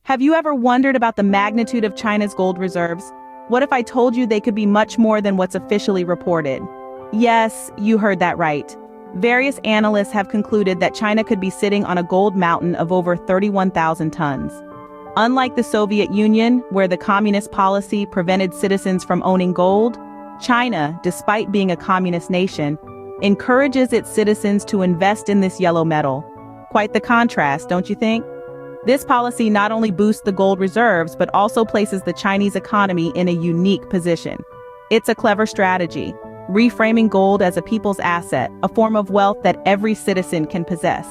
Have you ever wondered about the magnitude of China's gold reserves? What if I told you they could be much more than what's officially reported? Yes, you heard that right. Various analysts have concluded that China could be sitting on a gold mountain of over 31,000 tons. Unlike the Soviet Union, where the communist policy prevented citizens from owning gold, China, despite being a communist nation, encourages its citizens to invest in this yellow metal. Quite the contrast, don't you think? This policy not only boosts the gold reserves, but also places the Chinese economy in a unique position. It's a clever strategy, reframing gold as a people's asset, a form of wealth that every citizen can possess.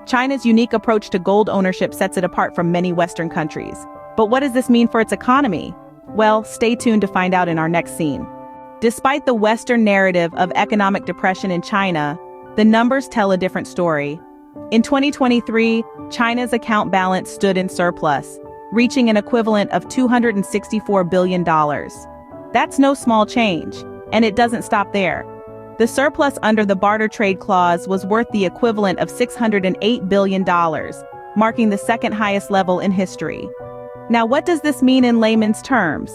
China's unique approach to gold ownership sets it apart from many Western countries. But what does this mean for its economy? Well, stay tuned to find out in our next scene. Despite the Western narrative of economic depression in China, the numbers tell a different story. In 2023, China's account balance stood in surplus, reaching an equivalent of $264 billion. That's no small change, and it doesn't stop there. The surplus under the barter trade clause was worth the equivalent of $608 billion, marking the second highest level in history. Now, what does this mean in layman's terms?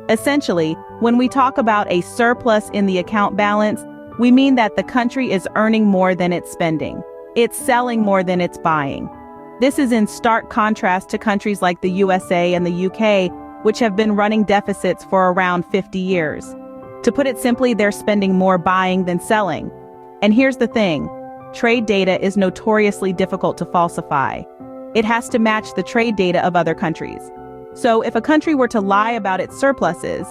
Essentially, when we talk about a surplus in the account balance, we mean that the country is earning more than it's spending. It's selling more than it's buying. This is in stark contrast to countries like the USA and the UK, which have been running deficits for around 50 years. To put it simply, they're spending more buying than selling. And here's the thing, trade data is notoriously difficult to falsify. It has to match the trade data of other countries. So if a country were to lie about its surpluses,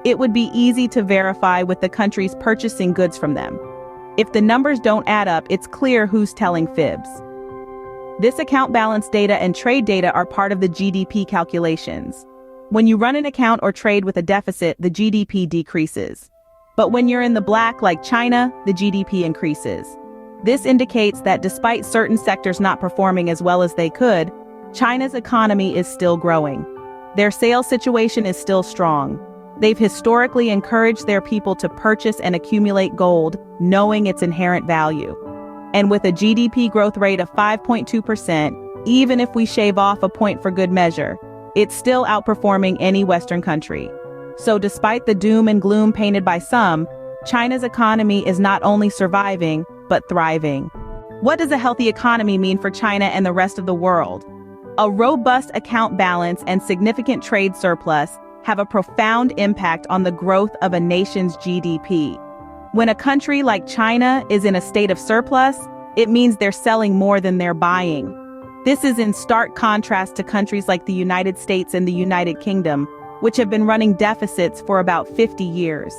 it would be easy to verify with the countries purchasing goods from them. If the numbers don't add up, it's clear who's telling fibs. This account balance data and trade data are part of the GDP calculations. When you run an account or trade with a deficit, the GDP decreases. But when you're in the black like China, the GDP increases. This indicates that despite certain sectors not performing as well as they could, China's economy is still growing. Their sales situation is still strong. They've historically encouraged their people to purchase and accumulate gold, knowing its inherent value. And with a GDP growth rate of 5.2%, even if we shave off a point for good measure, it's still outperforming any Western country. So despite the doom and gloom painted by some, China's economy is not only surviving, but thriving. What does a healthy economy mean for China and the rest of the world? A robust account balance and significant trade surplus have a profound impact on the growth of a nation's GDP. When a country like China is in a state of surplus, it means they're selling more than they're buying. This is in stark contrast to countries like the United States and the United Kingdom, which have been running deficits for about 50 years.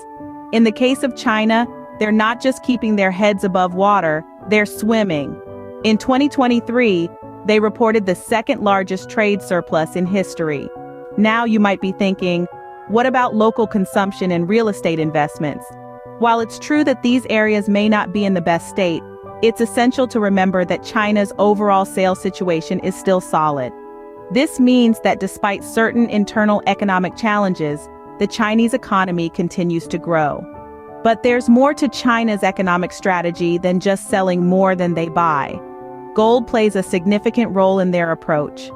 In the case of China, they're not just keeping their heads above water, they're swimming. In 2023, they reported the second largest trade surplus in history. Now you might be thinking, what about local consumption and real estate investments? While it's true that these areas may not be in the best state, it's essential to remember that China's overall sales situation is still solid. This means that despite certain internal economic challenges, the Chinese economy continues to grow. But there's more to China's economic strategy than just selling more than they buy. Gold plays a significant role in their approach.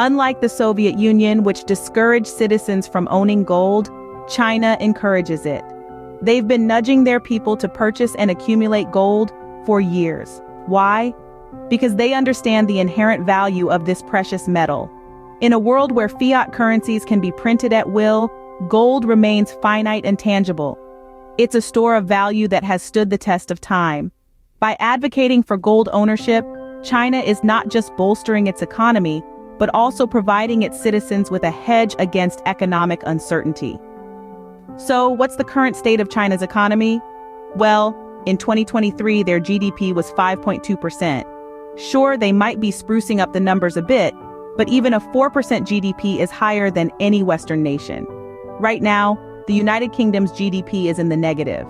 Unlike the Soviet Union, which discouraged citizens from owning gold, China encourages it. They've been nudging their people to purchase and accumulate gold for years. Why? Because they understand the inherent value of this precious metal. In a world where fiat currencies can be printed at will, gold remains finite and tangible. It's a store of value that has stood the test of time. By advocating for gold ownership, China is not just bolstering its economy, but also providing its citizens with a hedge against economic uncertainty. So, what's the current state of China's economy? Well, in 2023, their GDP was 5.2%. Sure, they might be sprucing up the numbers a bit, but even a 4% GDP is higher than any Western nation. Right now, the United Kingdom's GDP is in the negative.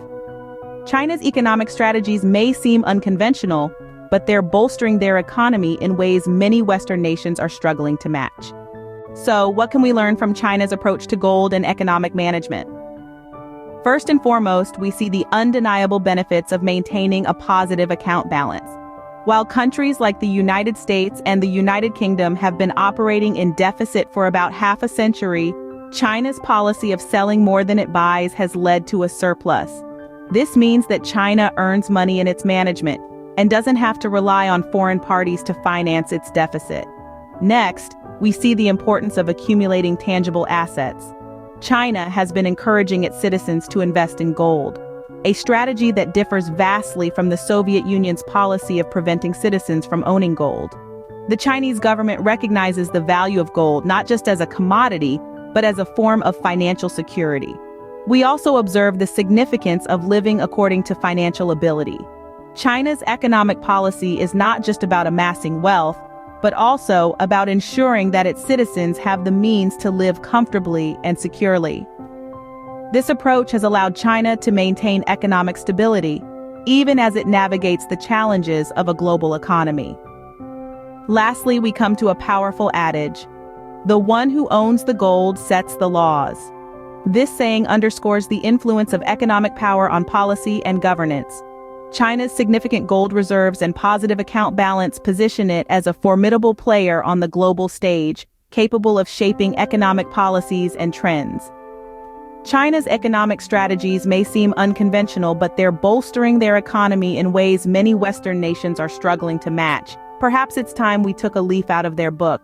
China's economic strategies may seem unconventional, but they're bolstering their economy in ways many Western nations are struggling to match. So, what can we learn from China's approach to gold and economic management? First and foremost, we see the undeniable benefits of maintaining a positive account balance. While countries like the United States and the United Kingdom have been operating in deficit for about half a century, China's policy of selling more than it buys has led to a surplus. This means that China earns money in its management and doesn't have to rely on foreign parties to finance its deficit. Next, we see the importance of accumulating tangible assets. China has been encouraging its citizens to invest in gold, a strategy that differs vastly from the Soviet Union's policy of preventing citizens from owning gold. The Chinese government recognizes the value of gold not just as a commodity, but as a form of financial security. We also observe the significance of living according to financial ability. China's economic policy is not just about amassing wealth, but also about ensuring that its citizens have the means to live comfortably and securely. This approach has allowed China to maintain economic stability, even as it navigates the challenges of a global economy. Lastly, we come to a powerful adage: "The one who owns the gold sets the laws." This saying underscores the influence of economic power on policy and governance. China's significant gold reserves and positive account balance position it as a formidable player on the global stage, capable of shaping economic policies and trends. China's economic strategies may seem unconventional, but they're bolstering their economy in ways many Western nations are struggling to match. Perhaps it's time we took a leaf out of their book.